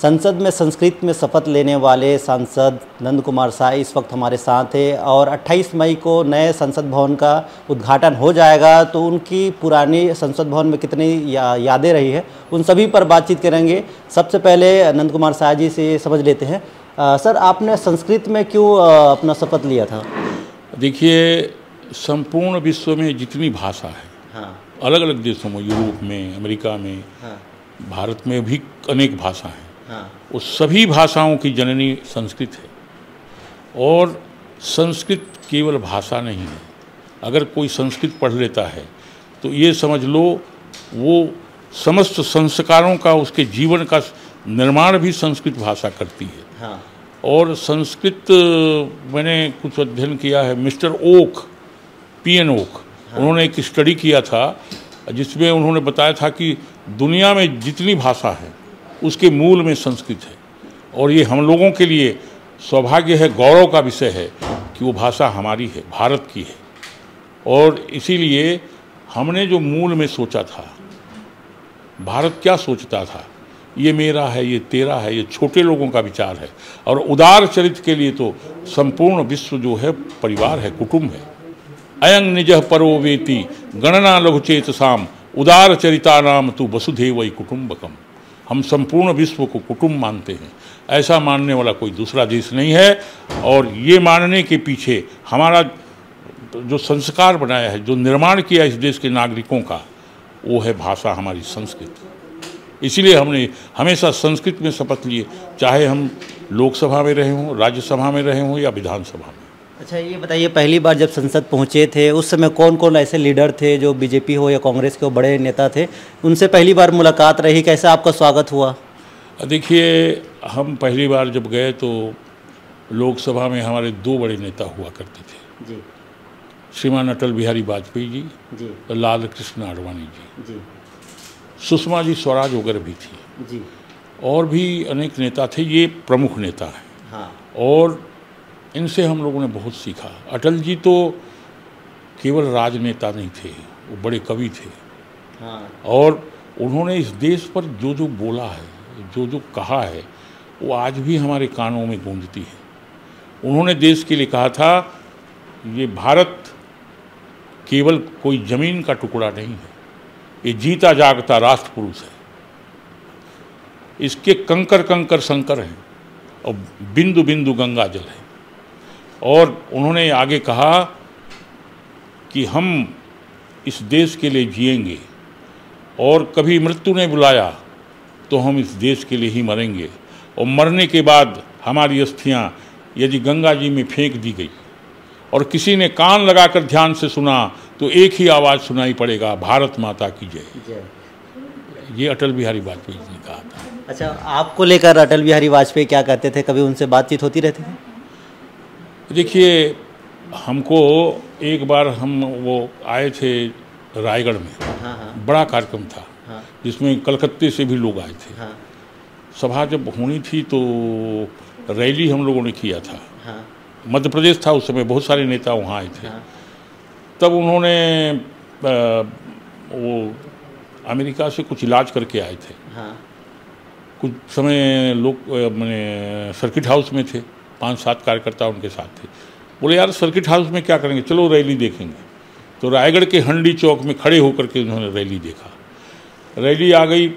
संसद में संस्कृत में शपथ लेने वाले सांसद नंद कुमार साय इस वक्त हमारे साथ हैं और 28 मई को नए संसद भवन का उद्घाटन हो जाएगा। तो उनकी पुरानी संसद भवन में कितनी यादें रही है उन सभी पर बातचीत करेंगे। सबसे पहले नंद कुमार साय जी से समझ लेते हैं। सर, आपने संस्कृत में क्यों अपना शपथ लिया था? देखिए, संपूर्ण विश्व में जितनी भाषा है, हाँ, अलग अलग देशों में, यूरोप में, अमेरिका में, हाँ, भारत में भी अनेक भाषा हैं। हाँ, उस सभी भाषाओं की जननी संस्कृत है। और संस्कृत केवल भाषा नहीं है। अगर कोई संस्कृत पढ़ लेता है तो ये समझ लो वो समस्त संस्कारों का, उसके जीवन का निर्माण भी संस्कृत भाषा करती है। हाँ, और संस्कृत मैंने कुछ अध्ययन किया है। मिस्टर ओक, पीएन ओक, उन्होंने एक स्टडी किया था जिसमें उन्होंने बताया था कि दुनिया में जितनी भाषा है उसके मूल में संस्कृत है। और ये हम लोगों के लिए सौभाग्य है, गौरव का विषय है कि वो भाषा हमारी है, भारत की है। और इसीलिए हमने जो मूल में सोचा था, भारत क्या सोचता था, ये मेरा है, ये तेरा है, ये छोटे लोगों का विचार है। और उदार चरित्र के लिए तो संपूर्ण विश्व जो है परिवार है, कुटुंब है। अयं निजः परो वेति गणना लघुचेतसाम उदार चरिता नाम तु वसुधैव कुटुंबकम। हम संपूर्ण विश्व को कुटुंब मानते हैं। ऐसा मानने वाला कोई दूसरा देश नहीं है। और ये मानने के पीछे हमारा जो संस्कार बनाया है, जो निर्माण किया इस देश के नागरिकों का, वो है भाषा, हमारी संस्कृत। इसीलिए हमने हमेशा संस्कृत में शपथ लिए, चाहे हम लोकसभा में रहे हों, राज्यसभा में रहे हों या विधानसभा में। अच्छा, ये बताइए, पहली बार जब संसद पहुंचे थे उस समय कौन कौन ऐसे लीडर थे जो बीजेपी हो या कांग्रेस के हो, बड़े नेता थे, उनसे पहली बार मुलाकात रही? कैसा आपका स्वागत हुआ? देखिए, हम पहली बार जब गए तो लोकसभा में हमारे दो बड़े नेता हुआ करते थे जी, श्रीमान अटल बिहारी वाजपेयी जी, जी, लाल कृष्ण आडवाणी जी, जी, सुषमा जी स्वराज वगैरह भी थी, जी, और भी अनेक नेता थे। ये प्रमुख नेता हैं। हाँ, और इनसे हम लोगों ने बहुत सीखा। अटल जी तो केवल राजनेता नहीं थे, वो बड़े कवि थे। हाँ, और उन्होंने इस देश पर जो जो बोला है, जो जो कहा है, वो आज भी हमारे कानों में गूंजती है। उन्होंने देश के लिए कहा था, ये भारत केवल कोई ज़मीन का टुकड़ा नहीं है, ये जीता जागता राष्ट्र पुरुष है। इसके कंकर कंकर संकर हैं और बिंदु बिंदु गंगा जल है। और उन्होंने आगे कहा कि हम इस देश के लिए जिएंगे और कभी मृत्यु ने बुलाया तो हम इस देश के लिए ही मरेंगे। और मरने के बाद हमारी अस्थियां यदि गंगा जी में फेंक दी गई और किसी ने कान लगाकर ध्यान से सुना तो एक ही आवाज़ सुनाई पड़ेगा, भारत माता की जय। ये अटल बिहारी वाजपेयी जी ने कहा था। अच्छा, आपको लेकर अटल बिहारी वाजपेयी क्या कहते थे? कभी उनसे बातचीत होती रहती थी? देखिए, हमको एक बार वो आए थे रायगढ़ में। हाँ, हाँ, बड़ा कार्यक्रम था, हाँ, जिसमें कलकत्ते से भी लोग आए थे। हाँ, सभा जब होनी थी तो रैली हम लोगों ने किया था। हाँ, मध्य प्रदेश था उस समय, बहुत सारे नेता वहाँ आए थे। हाँ, तब उन्होंने वो अमेरिका से कुछ इलाज करके आए थे। हाँ, कुछ समय लोग मैंने सर्किट हाउस में थे, 5-7 कार्यकर्ता उनके साथ थे। बोले, यार सर्किट हाउस में क्या करेंगे, चलो रैली देखेंगे। तो रायगढ़ के हंडी चौक में खड़े होकर के उन्होंने रैली देखा। रैली आ गई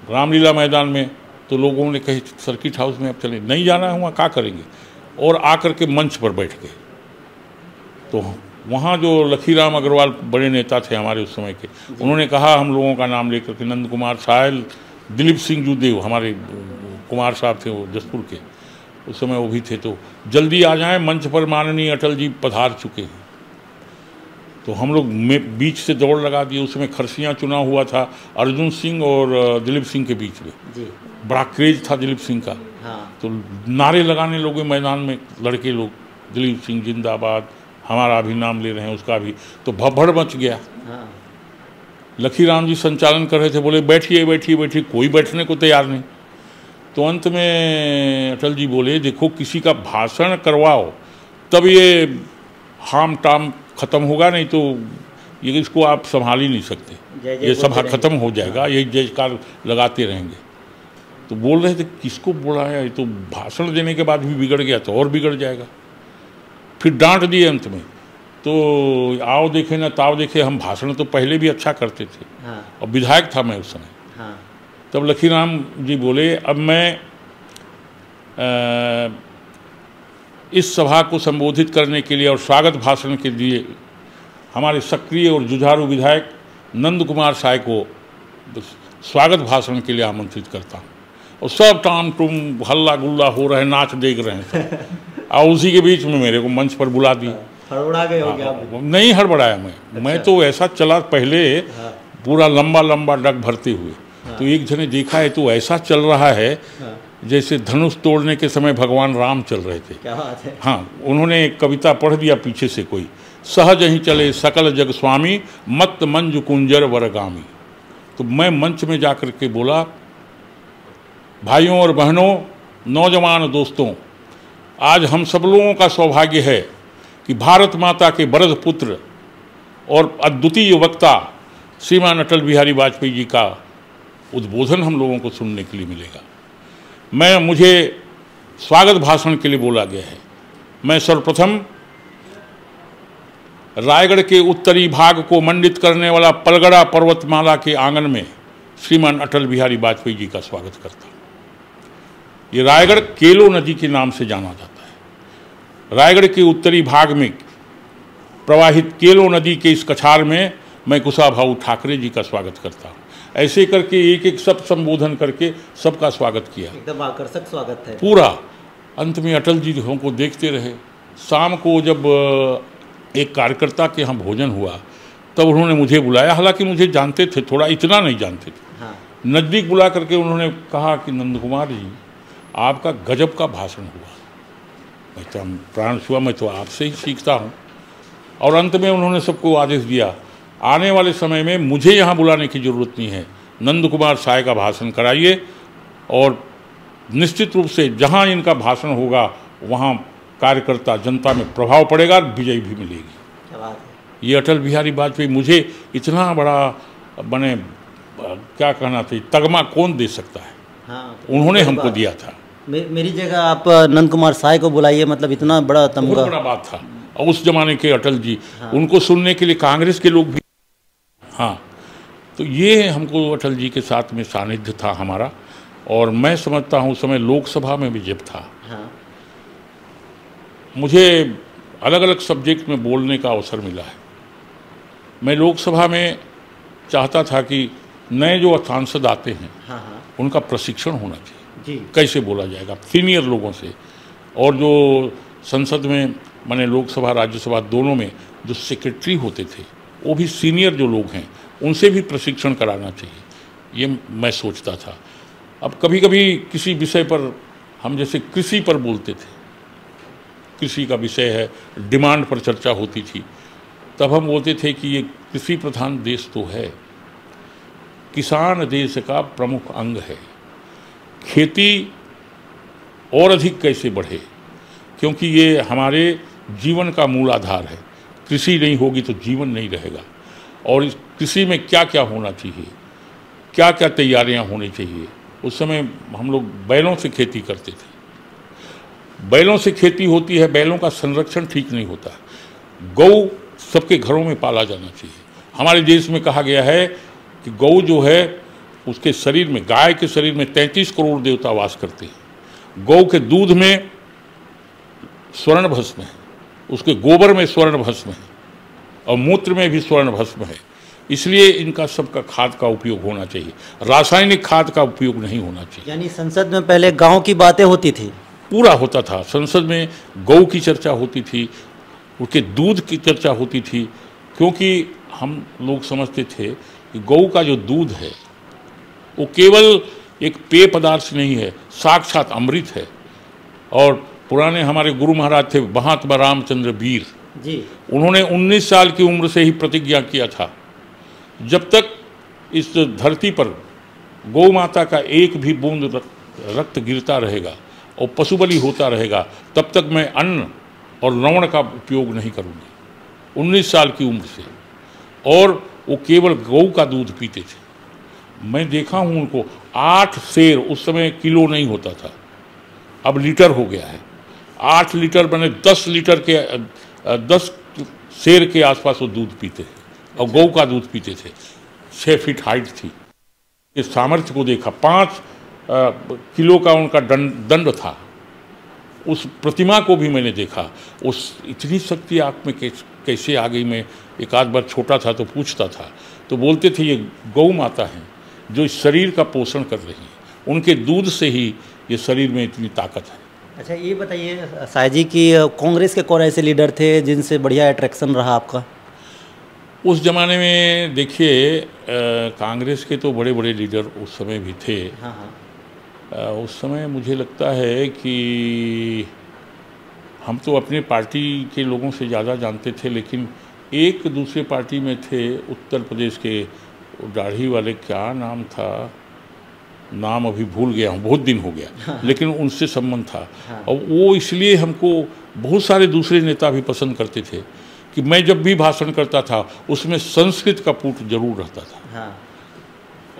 रामलीला मैदान में, तो लोगों ने कहे सर्किट हाउस में अब चले, नहीं जाना है वहाँ, क्या करेंगे। और आकर के मंच पर बैठ गए। तो वहाँ जो लखीराम अग्रवाल बड़े नेता थे हमारे उस समय के, उन्होंने कहा हम लोगों का नाम लेकर के, नंद कुमार सायल, दिलीप सिंह जूदेव, हमारे कुमार साहब थे वो जसपुर के, उस समय वो भी थे, तो जल्दी आ जाएं, मंच पर माननीय अटल जी पधार चुके हैं। तो हम लोग बीच से दौड़ लगा दिए। उसमें खरसियाँ चुनाव हुआ था अर्जुन सिंह और दिलीप सिंह के बीच में। जी, बड़ा क्रेज था दिलीप सिंह का। हाँ, तो नारे लगाने लोग मैदान में, लड़के लोग, दिलीप सिंह जिंदाबाद, हमारा भी नाम ले रहे हैं, उसका भी। तो भभड़ मच गया। हाँ, लखीराम जी संचालन कर रहे थे, बोले बैठिए बैठिए बैठिए, कोई बैठने को तैयार नहीं। तो अंत में अटल जी बोले, देखो किसी का भाषण करवाओ तब ये हाम टाम खत्म होगा, नहीं तो ये इसको आप संभाल ही नहीं सकते। ये सभा खत्म हो जाएगा, यही जयकार लगाते रहेंगे। तो बोल रहे थे किसको बुलाया, ये तो भाषण देने के बाद भी बिगड़ गया तो और बिगड़ जाएगा। फिर डांट दिए अंत में, तो आओ देखे ना ताव देखे, हम भाषण तो पहले भी अच्छा करते थे। हाँ। और विधायक था मैं उस समय। हाँ। तब लखीराम जी बोले अब मैं इस सभा को संबोधित करने के लिए और स्वागत भाषण के लिए हमारे सक्रिय और जुझारू विधायक नंद कुमार साय को स्वागत भाषण के लिए आमंत्रित करता हूँ। और सब टाम टूम हल्ला गुल्ला हो रहे, नाच देख रहे हैं और उसी के बीच में मेरे को मंच पर बुला दी। हड़बड़ा गए होंगे आप? नहीं हड़बड़ाया मैं तो ऐसा चला पहले पूरा लंबा लंबा डग भरते हुए। तो एक जने देखा है तो ऐसा चल रहा है जैसे धनुष तोड़ने के समय भगवान राम चल रहे थे। क्या बात है। हाँ, उन्होंने एक कविता पढ़ दिया पीछे से कोई, सहज ही चले सकल जग स्वामी मत मंजु कुंजर वरगामी। तो मैं मंच में जाकर के बोला, भाइयों और बहनों, नौजवान दोस्तों, आज हम सब लोगों का सौभाग्य है कि भारत माता के वरद पुत्र और अद्वितीय वक्ता श्रीमान अटल बिहारी वाजपेयी जी का उद्बोधन हम लोगों को सुनने के लिए मिलेगा। मुझे स्वागत भाषण के लिए बोला गया है। मैं सर्वप्रथम रायगढ़ के उत्तरी भाग को मंडित करने वाला पलगड़ा पर्वतमाला के आंगन में श्रीमान अटल बिहारी वाजपेयी जी का स्वागत करता हूँ। ये रायगढ़ केलो नदी के नाम से जाना जाता है। रायगढ़ के उत्तरी भाग में प्रवाहित केलो नदी के इस कछार में मैं कुशाभाऊ ठाकरे जी का स्वागत करता हूँ। ऐसे करके एक एक शब्द संबोधन करके सबका स्वागत किया। एकदम आकर्षक स्वागत है पूरा। अंत में अटल जी हमको देखते रहे। शाम को जब एक कार्यकर्ता के यहाँ भोजन हुआ तब उन्होंने मुझे बुलाया, हालांकि मुझे जानते थे, थोड़ा इतना नहीं जानते थे। हाँ। नज़दीक बुला करके उन्होंने कहा कि नंद कुमार जी, आपका गजब का भाषण हुआ। मैं तो प्राण छुआ, मैं तो आपसे ही सीखता हूँ। और अंत में उन्होंने सबको आदेश दिया, आने वाले समय में मुझे यहाँ बुलाने की ज़रूरत नहीं है, नंद कुमार साय का भाषण कराइए और निश्चित रूप से जहाँ इनका भाषण होगा वहाँ कार्यकर्ता जनता में प्रभाव पड़ेगा, विजय भी मिलेगी। क्या बात है। ये अटल बिहारी वाजपेयी मुझे इतना बड़ा बने क्या कहना चाहिए तगमा कौन दे सकता है। हाँ, उन्होंने हमको दिया था। मेरी जगह आप नंद कुमार साय को बुलाइए, मतलब इतना बड़ा तमगा, बहुत बड़ा बात था। और उस जमाने के अटल जी, हाँ। उनको सुनने के लिए कांग्रेस के लोग भी। हाँ, तो ये हमको अटल जी के साथ में सानिध्य था हमारा। और मैं समझता हूँ उस समय लोकसभा में भी जब था, हाँ। मुझे अलग अलग सब्जेक्ट में बोलने का अवसर मिला है। मैं लोकसभा में चाहता था कि नए जो सांसद आते हैं, हाँ, हाँ। उनका प्रशिक्षण होना चाहिए जी। कैसे बोला जाएगा सीनियर लोगों से। और जो संसद में माने लोकसभा राज्यसभा दोनों में जो सेक्रेटरी होते थे वो भी सीनियर जो लोग हैं उनसे भी प्रशिक्षण कराना चाहिए, ये मैं सोचता था। अब कभी कभी किसी विषय पर हम जैसे कृषि पर बोलते थे, कृषि का विषय है, डिमांड पर चर्चा होती थी, तब हम बोलते थे कि ये कृषि प्रधान देश तो है, किसान देश का प्रमुख अंग है, खेती और अधिक कैसे बढ़े, क्योंकि ये हमारे जीवन का मूल आधार है। कृषि नहीं होगी तो जीवन नहीं रहेगा। और इस कृषि में क्या क्या होना चाहिए, क्या क्या तैयारियां होनी चाहिए। उस समय हम लोग बैलों से खेती करते थे। बैलों से खेती होती है, बैलों का संरक्षण ठीक नहीं होता। गौ सबके घरों में पाला जाना चाहिए। हमारे देश में कहा गया है कि गौ जो है उसके शरीर में, गाय के शरीर में 33 करोड़ देवता वास करते हैं। गौ के दूध में स्वर्ण भस्म है, उसके गोबर में स्वर्ण भस्म है और मूत्र में भी स्वर्ण भस्म है। इसलिए इनका सबका खाद का उपयोग होना चाहिए, रासायनिक खाद का उपयोग नहीं होना चाहिए। यानी संसद में पहले गांव की बातें होती थी, पूरा होता था। संसद में गौ की चर्चा होती थी, उसके दूध की चर्चा होती थी, क्योंकि हम लोग समझते थे कि गौ का जो दूध है वो केवल एक पेय पदार्थ नहीं है, साक्षात अमृत है। और पुराने हमारे गुरु महाराज थे महात्मा रामचंद्र वीर जी, उन्होंने 19 साल की उम्र से ही प्रतिज्ञा किया था, जब तक इस धरती पर गौ माता का एक भी बूंद रक्त गिरता रहेगा और पशु बलि होता रहेगा, तब तक मैं अन्न और लवण का उपयोग नहीं करूँगा। 19 साल की उम्र से। और वो केवल गौ का दूध पीते थे। मैं देखा हूँ उनको, 8 सेर, उस समय किलो नहीं होता था, अब लीटर हो गया है। 8 लीटर मैंने 10 लीटर के 10 सेर के आसपास वो दूध पीते थे और गौ का दूध पीते थे। 6 फीट हाइट थी। इस सामर्थ्य को देखा, 5 किलो का उनका दंड था। उस प्रतिमा को भी मैंने देखा, उस इतनी शक्ति आँख में कैसे आ गई। मैं एक आध बार छोटा था तो पूछता था, तो बोलते थे ये गौ माता है जो इस शरीर का पोषण कर रही है, उनके दूध से ही ये शरीर में इतनी ताकत है। अच्छा, ये बताइए साय जी कि कांग्रेस के कौन ऐसे लीडर थे जिनसे बढ़िया अट्रैक्शन रहा आपका? उस ज़माने में देखिए, कांग्रेस के तो बड़े बड़े लीडर उस समय भी थे। हाँ हाँ। उस समय मुझे लगता है कि हम तो अपने पार्टी के लोगों से ज़्यादा जानते थे, लेकिन एक दूसरे पार्टी में थे उत्तर प्रदेश के, दाढ़ी वाले, क्या नाम था, नाम अभी भूल गया हूँ, बहुत दिन हो गया। हाँ। लेकिन उनसे संबंध था। हाँ। और वो इसलिए हमको बहुत सारे दूसरे नेता भी पसंद करते थे कि मैं जब भी भाषण करता था उसमें संस्कृत का पुट जरूर रहता था। हाँ।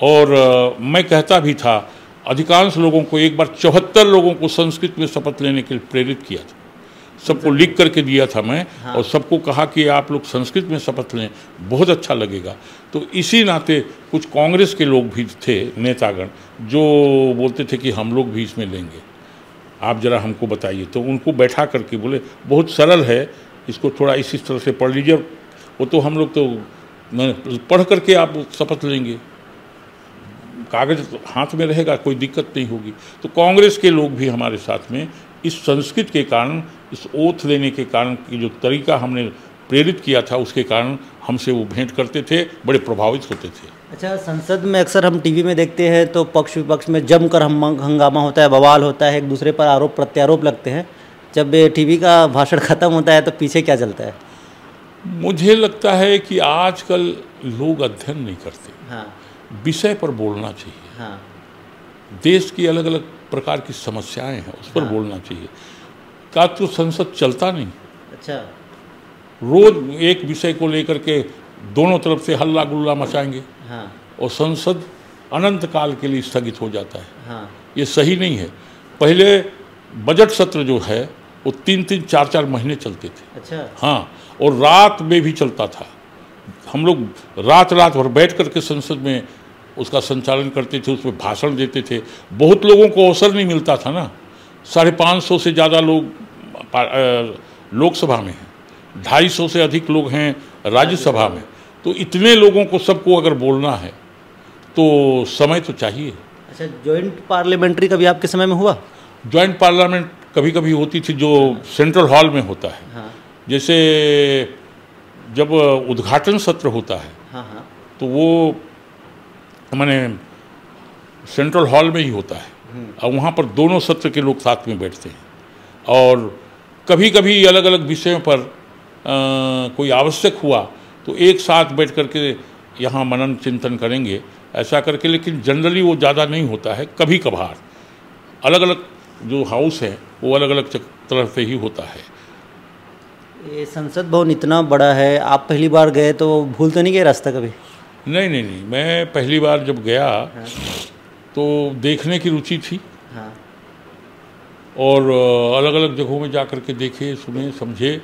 और मैं कहता भी था, अधिकांश लोगों को, एक बार 74 लोगों को संस्कृत में शपथ लेने के लिए प्रेरित किया था। सबको लिख करके दिया था मैं। हाँ। और सबको कहा कि आप लोग संस्कृत में शपथ लें, बहुत अच्छा लगेगा। तो इसी नाते कुछ कांग्रेस के लोग भी थे, नेतागण, जो बोलते थे कि हम लोग भी इसमें लेंगे, आप ज़रा हमको बताइए। तो उनको बैठा करके बोले बहुत सरल है, इसको थोड़ा इसी तरह से पढ़ लीजिए। वो तो हम लोग तो पढ़ करके आप शपथ लेंगे, कागज हाथ में रहेगा, कोई दिक्कत नहीं होगी। तो कांग्रेस के लोग भी हमारे साथ में इस संस्कृत के कारण, इस ओथ लेने के कारण की जो तरीका हमने प्रेरित किया था, उसके कारण हमसे वो भेंट करते थे, बड़े प्रभावित होते थे। अच्छा, संसद में अक्सर हम टीवी में देखते हैं तो पक्ष विपक्ष में जमकर हंगामा होता है, बवाल होता है, एक दूसरे पर आरोप प्रत्यारोप लगते हैं। जब टीवी का भाषण खत्म होता है तो पीछे क्या चलता है? मुझे लगता है कि आजकल लोग अध्ययन नहीं करते। हाँ। विषय पर बोलना चाहिए। हाँ। देश की अलग अलग प्रकार की समस्याएं हैं, उस पर बोलना चाहिए। का तो संसद चलता नहीं। अच्छा। रोज एक विषय को लेकर के दोनों तरफ से हल्ला गुल्ला मचाएंगे। हाँ। और संसद अनंत काल के लिए स्थगित हो जाता है। हाँ। ये सही नहीं है। पहले बजट सत्र जो है वो 3-3, 4-4 महीने चलते थे। अच्छा। हाँ, और रात में भी चलता था। हम लोग रात भर बैठ करके संसद में उसका संचालन करते थे, उसमें भाषण देते थे। बहुत लोगों को अवसर नहीं मिलता था ना। 550 से ज़्यादा लोग लोकसभा में हैं, 250 से अधिक लोग हैं राज्यसभा में। तो इतने लोगों को सबको अगर बोलना है तो समय तो चाहिए। अच्छा, जॉइंट पार्लियामेंट्री कभी आपके समय में हुआ? जॉइंट पार्लियामेंट कभी कभी होती थी, जो सेंट्रल हॉल में होता है। हाँ। जैसे जब उद्घाटन सत्र होता है, हाँ, तो वो माने सेंट्रल हॉल में ही होता है और वहाँ पर दोनों सत्र के लोग साथ में बैठते हैं। और कभी कभी अलग अलग विषयों पर कोई आवश्यक हुआ तो एक साथ बैठ करके यहाँ मनन चिंतन करेंगे, ऐसा करके। लेकिन जनरली वो ज़्यादा नहीं होता है, कभी कभार अलग अलग जो हाउस है वो अलग अलग तरह से ही होता है। ये संसद भवन इतना बड़ा है, आप पहली बार गए तो भूल तो नहीं गए रास्ता कभी? नहीं, मैं पहली बार जब गया, हाँ, तो देखने की रुचि थी। हाँ। और अलग अलग जगहों में जा कर के देखे, सुने, समझे।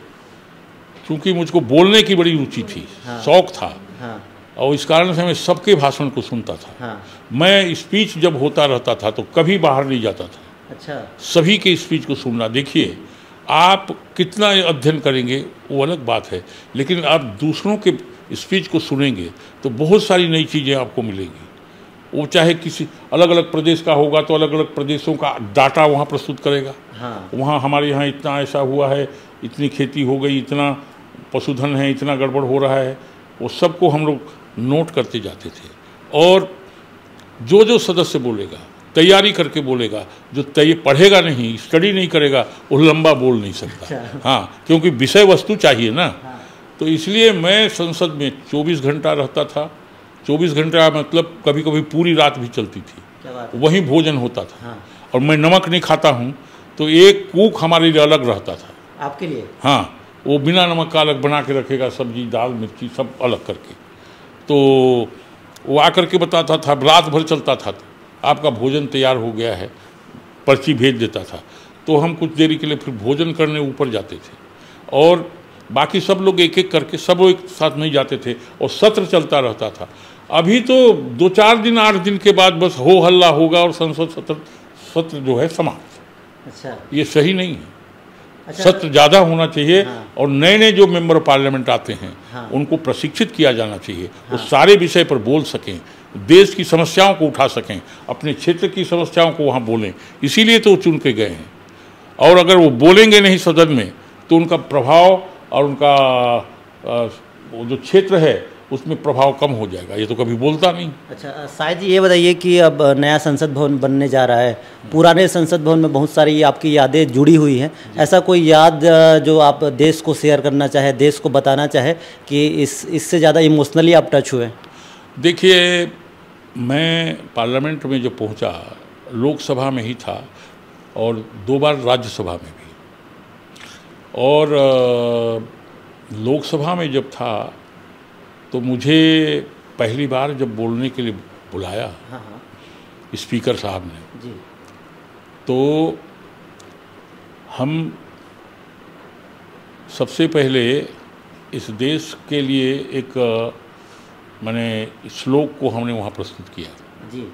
क्योंकि मुझको बोलने की बड़ी रुचि थी, हाँ, शौक था। हाँ। और इस कारण से मैं सबके भाषण को सुनता था। हाँ। मैं स्पीच जब होता रहता था तो कभी बाहर नहीं जाता था। अच्छा। सभी के स्पीच को सुनना। देखिए, आप कितना अध्ययन करेंगे वो अलग बात है, लेकिन आप दूसरों के स्पीच को सुनेंगे तो बहुत सारी नई चीज़ें आपको मिलेंगी। वो चाहे किसी अलग अलग प्रदेश का होगा तो अलग अलग प्रदेशों का डाटा वहाँ प्रस्तुत करेगा। हाँ। वहाँ हमारे यहाँ इतना ऐसा हुआ है, इतनी खेती हो गई, इतना पशुधन है, इतना गड़बड़ हो रहा है, वो सबको हम लोग नोट करते जाते थे। और जो सदस्य बोलेगा, तैयारी करके बोलेगा, जो पढ़ेगा नहीं, स्टडी नहीं करेगा, वो लंबा बोल नहीं सकता। अच्छा। हाँ, क्योंकि विषय वस्तु चाहिए ना। हाँ। तो इसलिए मैं संसद में 24 घंटा रहता था। 24 घंटा मतलब कभी कभी पूरी रात भी चलती थी। वहीं भोजन होता था। हाँ। और मैं नमक नहीं खाता हूँ तो एक कुक हमारे लिए अलग रहता था। आपके लिए? हाँ, वो बिना नमक का अलग बना के रखेगा, सब्जी, दाल, मिर्ची सब अलग करके। तो वो आकर के बताता था, रात भर चलता था, आपका भोजन तैयार हो गया है, पर्ची भेज देता था। तो हम कुछ देरी के लिए फिर भोजन करने ऊपर जाते थे और बाकी सब लोग एक एक करके सब एक साथ नहीं जाते थे और सत्र चलता रहता था। अभी तो 2-4 दिन 8 दिन के बाद बस हो हल्ला होगा और संसद सत्र जो है समाप्त। अच्छा, ये सही नहीं है। अच्छा, सत्र ज़्यादा होना चाहिए। हाँ। और नए नए जो मेंबर पार्लियामेंट आते हैं, हाँ। उनको प्रशिक्षित किया जाना चाहिए। हाँ। वो सारे विषय पर बोल सकें, देश की समस्याओं को उठा सकें, अपने क्षेत्र की समस्याओं को वहाँ बोलें। इसीलिए तो चुन के गए हैं। और अगर वो बोलेंगे नहीं सदन में तो उनका प्रभाव और उनका वो जो क्षेत्र है उसमें प्रभाव कम हो जाएगा। ये तो कभी बोलता नहीं। अच्छा साहिद जी, ये बताइए कि अब नया संसद भवन बनने जा रहा है, पुराने संसद भवन में बहुत सारी आपकी यादें जुड़ी हुई हैं। ऐसा कोई याद जो आप देश को शेयर करना चाहे, देश को बताना चाहे कि इससे ज़्यादा इमोशनली आप टच हुए? देखिए, मैं पार्लियामेंट में जब पहुंचा, लोकसभा में ही था और 2 बार राज्यसभा में भी। और लोकसभा में जब था तो मुझे पहली बार जब बोलने के लिए बुलाया, हाँ, स्पीकर साहब ने जी, तो हम सबसे पहले इस देश के लिए एक मैंने श्लोक को हमने वहाँ प्रस्तुत किया। जी,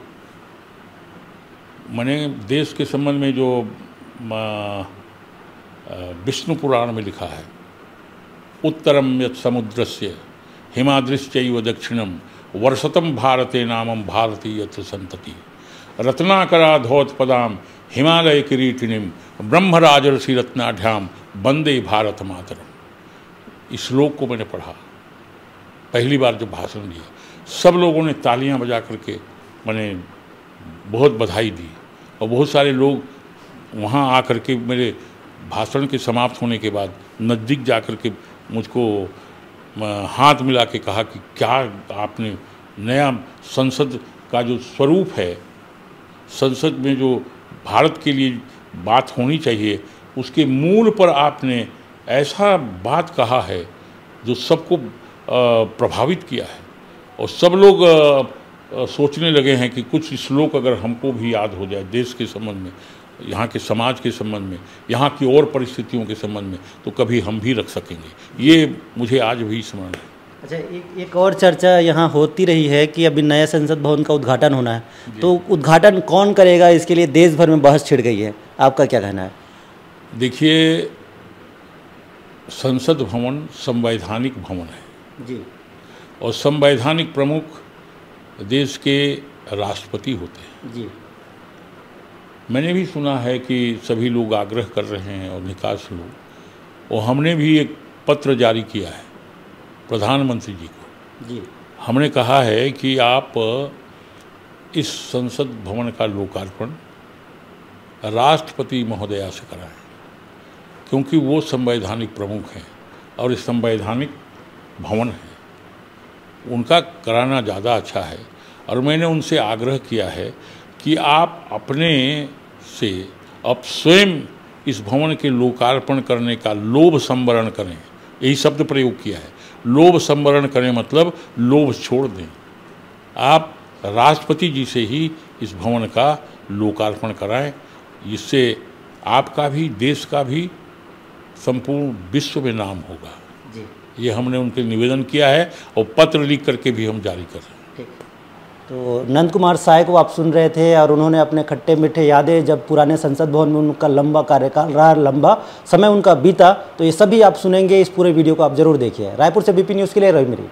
मैंने देश के संबंध में जो विष्णु पुराण में लिखा है, उत्तरम यत् समुद्रस्य हिमाद्रिश्चैव दक्षिणम वर्षतम भारते नामम भारती यत्र संतति रत्नाकराधोत्पदाम हिमालय किरीटिनीम ब्रह्मराजर्षि रत्नाढ्याम वंदे भारत मातरम। इस श्लोक को मैंने पढ़ा पहली बार जब भाषण दिया। सब लोगों ने तालियां बजा करके मैंने बहुत बधाई दी और बहुत सारे लोग वहाँ आकर के मेरे भाषण के समाप्त होने के बाद नज़दीक जा कर के मुझको हाथ मिला के कहा कि क्या आपने नया संसद का जो स्वरूप है, संसद में जो भारत के लिए बात होनी चाहिए, उसके मूल पर आपने ऐसा बात कहा है जो सबको प्रभावित किया है। और सब लोग सोचने लगे हैं कि कुछ श्लोक अगर हमको भी याद हो जाए देश के संबंध में, यहाँ के समाज के संबंध में, यहाँ की और परिस्थितियों के संबंध में, तो कभी हम भी रख सकेंगे। ये मुझे आज भी स्मरण है। अच्छा, एक और चर्चा यहाँ होती रही है कि अभी नया संसद भवन का उद्घाटन होना है, तो उद्घाटन कौन करेगा, इसके लिए देश भर में बहस छिड़ गई है। आपका क्या कहना है? देखिए, संसद भवन संवैधानिक भवन है जी, और संवैधानिक प्रमुख देश के राष्ट्रपति होते हैं। जी, मैंने भी सुना है कि सभी लोग आग्रह कर रहे हैं और निकास लोग, और हमने भी एक पत्र जारी किया है प्रधानमंत्री जी को। जी, हमने कहा है कि आप इस संसद भवन का लोकार्पण राष्ट्रपति महोदया से कराएं, क्योंकि वो संवैधानिक प्रमुख हैं और इस संवैधानिक भवन है, उनका कराना ज़्यादा अच्छा है। और मैंने उनसे आग्रह किया है कि आप अपने से अब स्वयं इस भवन के लोकार्पण करने का लोभ संवरण करें। यही शब्द प्रयोग किया है, लोभ संवरण करें, मतलब लोभ छोड़ दें। आप राष्ट्रपति जी से ही इस भवन का लोकार्पण कराएं, इससे आपका भी, देश का भी, संपूर्ण विश्व में नाम होगा। जी, ये हमने उनके निवेदन किया है और पत्र लिख करके भी हम जारी कर रहे हैं। ठीक। तो नंद कुमार साय को आप सुन रहे थे और उन्होंने अपने खट्टे मीठे यादें, जब पुराने संसद भवन में उनका लंबा कार्यकाल रहा, लंबा समय उनका बीता, तो ये सभी आप सुनेंगे। इस पूरे वीडियो को आप जरूर देखिए। रायपुर से बीपी न्यूज़ के लिए रवि मेरी।